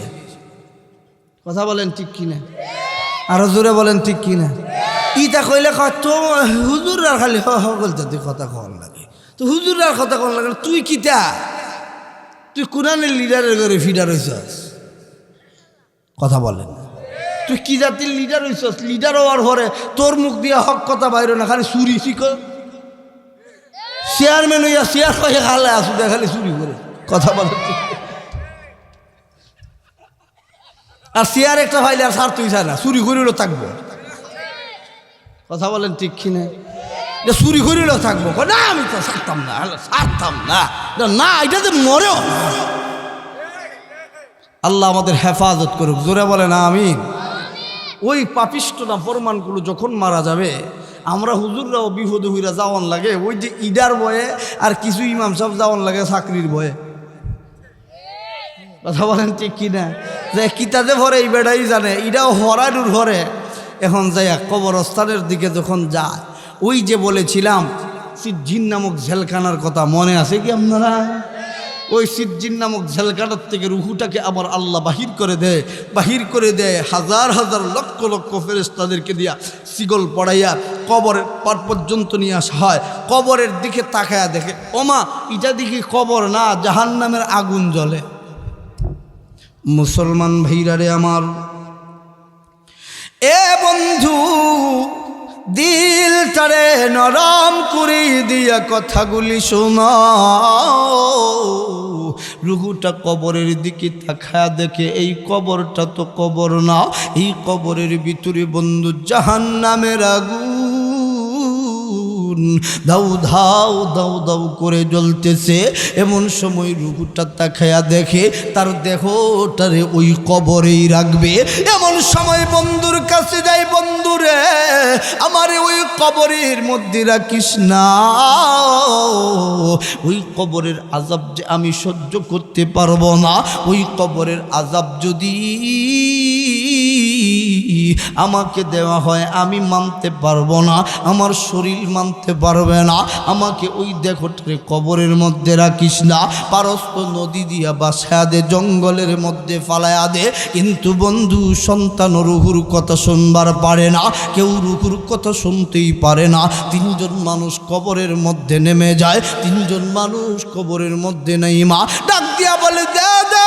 কথা বলেন ঠিক কিনা? আরো জোরে বলেন ঠিক কিনা? ইটা কইলে কত হুজুর আর খালি বলতে তুই কথা কন লাগে, তো হুজুর আর কথা কন লাগে। তুই কিতা, তুই কোরআনের লিডারের ঘরে ফিডার হইছস? কথা বলেন, তুই কি জাতির লিডার হইছস? লিডার হওয়ার পরে তোর মুখ দিয়ে হক কথা বাইরে না, খালি চুরি শিখ। চেয়ারম্যান হইয়া চেয়ার পাইয়া খালে আসু দেয় খালি চুরি করে। কথা বলেন, আর চেয়ার একটা ফাইলে আর সার তুই চায় না, চুরি করিলেও থাকবো। কথা বলেন ঠিক কিনা? চুরি করিলেও থাকবো না, আমি তো ছাড়তাম না, ছাড়তাম না, না এটাতে মরেও। আল্লাহ আমাদের হেফাজত করুক, জোরে বলেন আমিন। ওই পাপিষ্ট না ফরমানগুলো যখন মারা যাবে, আমরা হুজুররাও বিপদে হইরা যাওয়ান লাগে ওই যে ইডার বয়ে, আর কিছু ইমাম সাহেব যাওয়ান লাগে চাকরির বয়ে। কথা বলেন ঠিক কিনা? যে কিতাতে ভরে এই বেড়াই জানে, ইটাও হরাডুর ভরে। এখন যাই কবরস্থানের দিকে যখন যায়, ওই যে বলেছিলাম সিজ্জিন নামক জেলখানার কথা মনে আছে কি আপনারা? ওই সিজ্জিন নামক জেলখানার থেকে রুহুটাকে আবার আল্লাহ বাহির করে দেয় হাজার হাজার লক্ষ লক্ষ ফেরেশতাদেরকে দিয়া সিগল পড়াইয়া কবরের পার পর্যন্ত নিয়ে আসা হয়। কবরের দিকে তাকায়া দেখে, ওমা এটা দেখি কবর না, জাহান্নামের আগুন জ্বলে। মুসলমান ভাইরা রে আমার, এ বন্ধু দিলটারে নরম করে দিয়া কথাগুলি শোনাও। রুহুটা কবরের দিকে তাকায়া দেখে এই কবরটা তো কবর না, এই কবরের ভিতরে বন্ধু জাহান্নামের আগুন দাউ ধাউ দাউ দাউ করে জ্বলতেছে। এমন সময় রুহুটা তাকায়া দেখে তার দেহটারে ওই কবরেই রাখবে। এমন সময় বন্ধুর কাছে যাই, বন্ধুরে আমার ওই কবরের মধ্যে রাখিস না, ওই কবরের আযাব যে আমি সহ্য করতে পারবো না, ওই কবরের আযাব যদি আমাকে দেওয়া হয় আমি মানতে পারবো না, আমার শরীর মানতে পারবে না, আমাকে ওই দেহটারে কবরের মধ্যে রাখিস না, পারস তো নদী দিয়া বাসা দে, জঙ্গলের মধ্যে ফালায়া দে। কিন্তু বন্ধু সন্তান রুহুর কথা শুনবার পারে না, কেউ রুহুর কথা শুনতেই পারে না। তিনজন মানুষ কবরের মধ্যে নেমে যায়, তিনজন মানুষ কবরের মধ্যে নেই মা ডাক দিয়া বলে, দে দে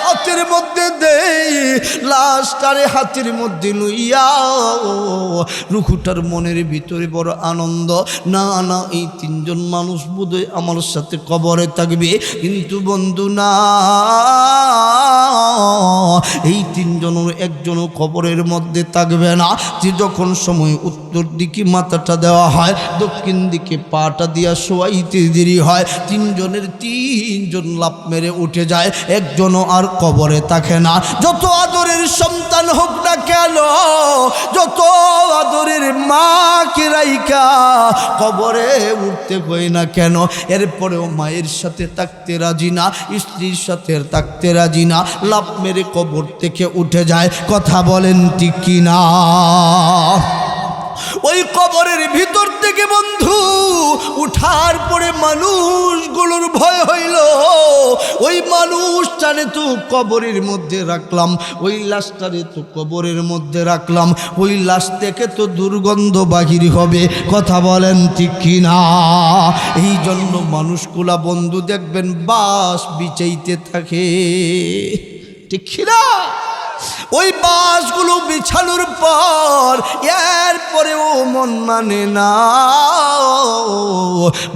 হাতের মধ্যে দেই, লাশটারে হাতের মধ্যে লইয়া। রুহুটার মনের ভিতরে বড় আনন্দ, না না এই তিনজন মানুষ বোধহয় আমার সাথে কবরে থাকবে। কিন্তু বন্ধু না, এই তিনজনের একজনও কবরের মধ্যে থাকবে না। যে যখন সময় উত্তর দিকে মাথাটা দেওয়া হয়, দক্ষিণ দিকে পাটা দিয়া শোয়াইতে দেরি হয়, তিনজন লাফ মেরে উঠে যায়, একজনও আর কবরে থাকে না। যত আদরের সন্তান হোক না কেন, যত আদরের মাকে রাইকা কবরে উঠতে কই না কেন, এরপরেও মায়ের সাথে থাকতে রাজি না, স্ত্রীর সাথে থাকতে রাজি না, লাফ মেরে কবর থেকে উঠে যায়। কথা বলেন ঠিক কিনা? ওই কবরের ভিতর থেকে বন্ধু উঠা উঠার পরে মানুষগুলোর ভয় হইল, ওই মানুষটারে তো কবরের মধ্যে রাখলাম, ওই লাশটারে তো কবরের মধ্যে রাখলাম, ওই লাশ থেকে তো দুর্গন্ধ বাহির হবে, কথা বলেন ঠিক কিনা? এই জন্য মানুষগুলা বন্ধু দেখবেন বাঁশ বিছাইতে থাকে, ঠিক কিনা? ওই বাঁশগুলো বিছানোর পর এরপরেও মন মানে না,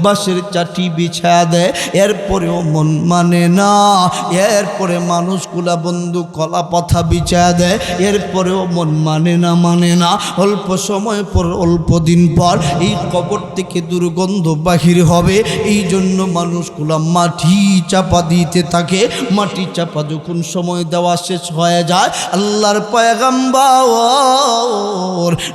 বাঁশের চাটি বিছায়া দেয়, এরপরেও মন মানে না। এরপরে মানুষগুলা বন্ধু কলা পাতা বিছায়া দেয়, এরপরেও মন মানে না। অল্প সময় পর, অল্প দিন পর এই কবর থেকে দুর্গন্ধ বাহির হবে। এই জন্য মানুষগুলা মাটি চাপা দিতে থাকে। মাটি চাপা যখন সময় দেওয়া শেষ হয়ে যায়, আল্লাহর পয়গম্বর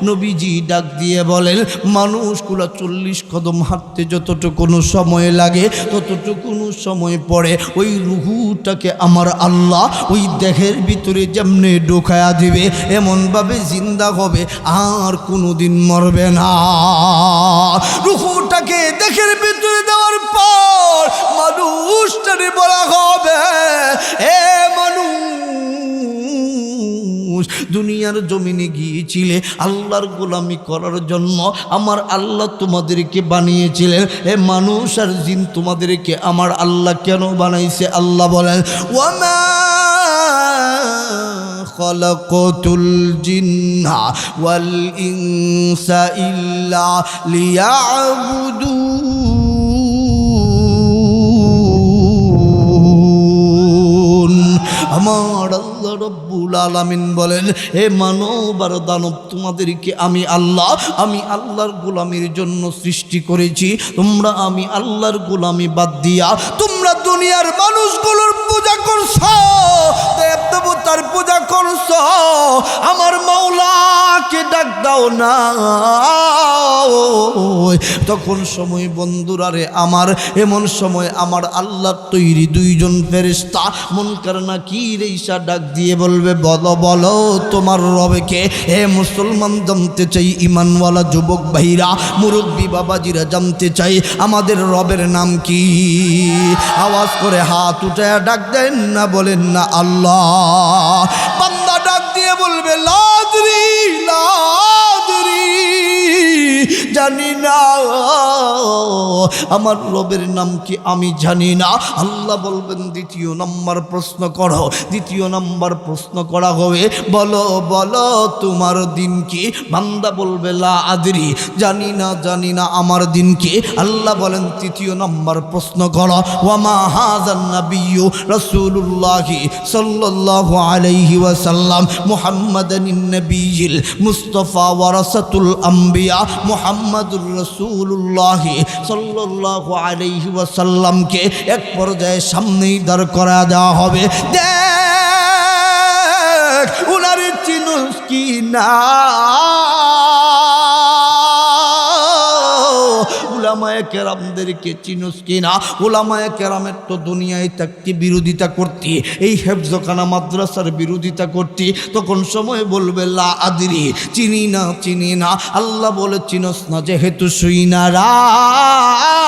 নবীজি ডাক দিয়ে বলেন, মানুষগুলা 40 কদম হাঁটতে যতটুকু সময় লাগে ততটুকু সময় পরে ওই রুহুটাকে আমার আল্লাহ ওই দেহের ভিতরে যেমনি ঢোকায়া দিবে, এমনভাবে জিন্দা হবে, আর কোনোদিন মরবে না। রুহুটাকে দেহের ভিতরে দেওয়ার পর মানুষটারে বলা হবে, এ মানুষ, দুনিয়ার জমিনে গিয়েছিলে আল্লাহর গোলামি করার জন্য, আমার আল্লাহ তোমাদেরকে বানিয়েছিলেন। এ মানুষ আর জিন তোমাদেরকে আমার আল্লাহ কেন বানাইছে? আল্লাহ বলেন, ওয়ামা খালাকাতুল জিন্না ওয়াল ইনসা ইল্লা লিয়াবুদুন। আমার আল্লাহ রব্বুল আলামিন বলেন, হে মানব আর দানব, তোমাদেরকে আমি আল্লাহর গোলামির জন্য সৃষ্টি করেছি। তোমরা আমি আল্লাহর গোলামি বাদ দিয়া তোমরা দুনিয়ার মানুষগুলোর পূজা করছো, দেব দেবতার পূজা করছো, আমার মাওলাকে ডাক দাও না। তখন সময় বন্ধুরারে আমার, এমন সময় আমার আল্লাহর তৈরি 2 জন ফেরেশতা মুনকার নাকির ঈশা ডাক দিয়ে বলবে, বলো বলো তোমার রবকে। হে মুসলমান জানতে চাই, ইমানওয়ালা যুবক ভাইরা, মুরব্বী বাবাজিরা জানতে চাই, আমাদের রবের নাম কি? আওয়াজ করে হাত উঠায়া ডাক দেন না, বলেন না আল্লাহ। বান্দা ডাক দিয়ে বলবে, লাদরি লাদরি, জানি না আমার রবের নাম কি, আমি জানি না। আল্লাহ বলবেন, 2 নম্বর প্রশ্ন করো। 2 নম্বর প্রশ্ন করা হবে, বলো বলো তোমার দিন কি? বান্দা বলবে, লা আদরি, জানি না আমার দিন কি। আল্লাহ বলেন, 3 নম্বর প্রশ্ন করো, ওয়ামা হাযান নাবিয়্যু রাসূলুল্লাহি সাল্লাল্লাহু আলাইহি ওয়াসাল্লাম মুহাম্মাদানিন নবিয়্যিল মুস্তাফা ওয়ারাসাতুল আম্বিয়া মুহাম্মাদুর রাসূলুল্লাহি সাল্লাল্লাহু আলাইহি ওয়াসাল্লামকে এক পর্যায়ে সামনেই দাঁড় করা দেওয়া হবে। দেখ উনারে চিনুস কি না? উলামায়ে কেরামদেরকে চিনুস কিনা? উলামায়ে কেরামের তো দুনিয়ায় থাকতে বিরোধিতা করতি, এই হেফজখানা মাদ্রাসার বিরোধিতা করতি, তখন সময় বলবে, লা আদরি, চিনি না। আল্লাহ বলে, চিনস না যেহেতু শুই না রাখ।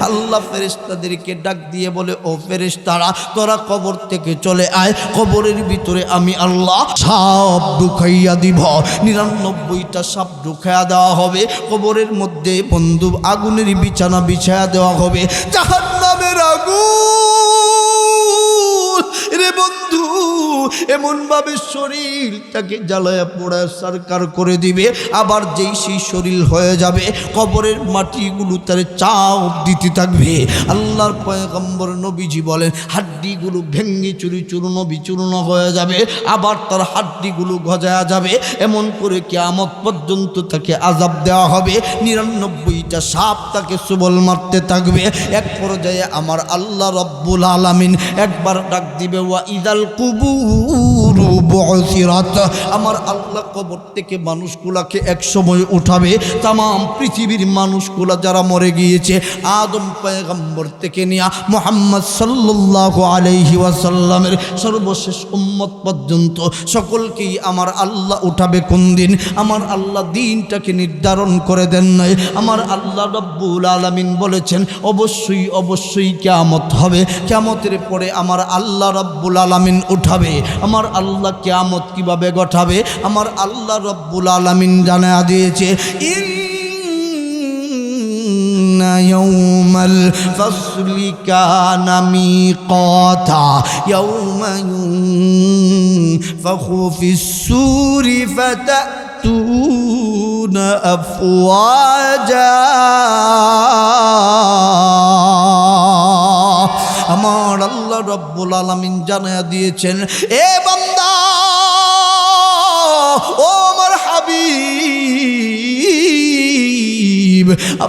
আল্লাহ ফেরেশতাদেরকে ডাক দিয়ে বলে, ও ফেরেশতারা, তোরা কবর থেকে চলে আয়, কবরের ভিতরে আমি আল্লাহ সাপ ঢুকাইয়া দিব। 99টা সাপ ঢুকাইয়া দেওয়া হবে। কবরের মধ্যে বন্ধু আগুনের বিছানা বিছায়া দেওয়া হবে, জাহান্নামের আগুন রে বন্ধু এমনভাবে শরীরটাকে জ্বালায়া পোড়ায় সরকার করে দিবে। আবার যেই সেই শরীর হয়ে যাবে, কবরের মাটিগুলো তার চাপ দিতে থাকবে। আল্লাহর পয়গম্বর নবীজি বলেন, হাড্ডিগুলো ভেঙ্গে চূর্ণ বিচূর্ণ হয়ে যাবে, আবার তার হাড্ডিগুলো গজায়া যাবে। এমন করে কিয়ামত পর্যন্ত তাকে আযাব দেওয়া হবে। 99টা সাপ তাকে সুবল মারতে থাকবে। এক পর্যায়ে আমার আল্লাহ রব্বুল আলামিন একবার ডাক দিবে, ওয়া ইদাল কুবুরু বু'সিরাত, আমার আল্লাহ কবর থেকে মানুষগুলাকে এক সময় উঠাবে। তাম পৃথিবীর মানুষগুলা যারা মরে গিয়েছে, আদম পয়গম্বর থেকে নিয়া মুহাম্মদ সাল্লাল্লাহু আলাইহি ওয়াসাল্লামের সর্বশেষ উম্মত পর্যন্ত সকলকেই আমার আল্লাহ উঠাবে। কোন দিন? আমার আল্লাহ দিনটাকে নির্ধারণ করে দেন নাই। আমার আল্লাহ রাব্বুল আলামিন বলেছেন অবশ্যই অবশ্যই কিয়ামত হবে, কিয়ামতের পরে আমার আল্লাহ রাব্বুল আলামিন উঠাবে। আমার আল্লাহ কিয়ামত কিভাবে ঘটাবে আমার আল্লাহ রাব্বুল আলামিন জানায়া দিয়েছে, ইন্না ইয়াউমাল ফাসলি কানা মিকাতা ইয়াউমা ইউনফাখু ফিস-সূরি ফাতাতুনা আফওয়াজা। আমার আল্লাহ রাব্বুল আলামিন জানায়া দিয়েছেন, এ বান্দা, ও আমার হাবিব,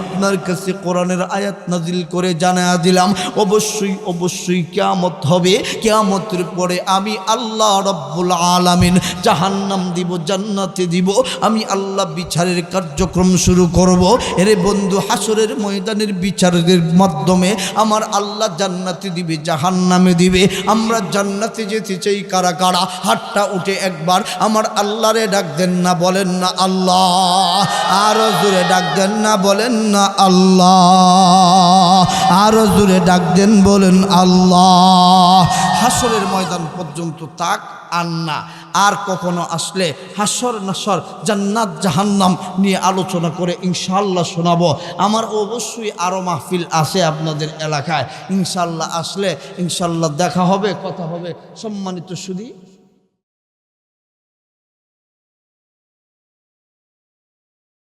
আপনার কাছে কোরআনের আয়াত নাজিল করে জানায়া দিলাম অবশ্যই অবশ্যই কিয়ামত হবে। কিয়ামতের পরে আমি আল্লাহ রাব্বুল আলামিন জাহান্নাম দিব, জান্নাতে দিব। আমি আল্লাহ বিচারের কার্যক্রম শুরু করব। এরে বন্ধু, হাসরের ময়দানের বিচারের মাধ্যমে আমার আল্লাহ জান্নাতে দিবে, জাহান্নামে দিবে। আমরা জান্নাতে যেতে চাই কারা কারা? হাতটা উঠে একবার আমার আল্লাহরে ডাক দেন না, বলেন না আল্লাহ। আরো জোরে ডাক দেন না, বলেন না আল্লাহ। আরো জোরে ডাক দেন, বলেন আল্লাহ। হাসরের ময়দান পর্যন্ত তাক আর না, আর কখনো আসলে হাসর নাসর জান্নাত জাহান্নাম নিয়ে আলোচনা করে ইনশাআল্লাহ শোনাবো। আমার অবশ্যই আরও মাহফিল আছে আপনাদের এলাকায়, ইনশাআল্লাহ আসলে ইনশাআল্লাহ দেখা হবে, কথা হবে। সম্মানিত সুধী,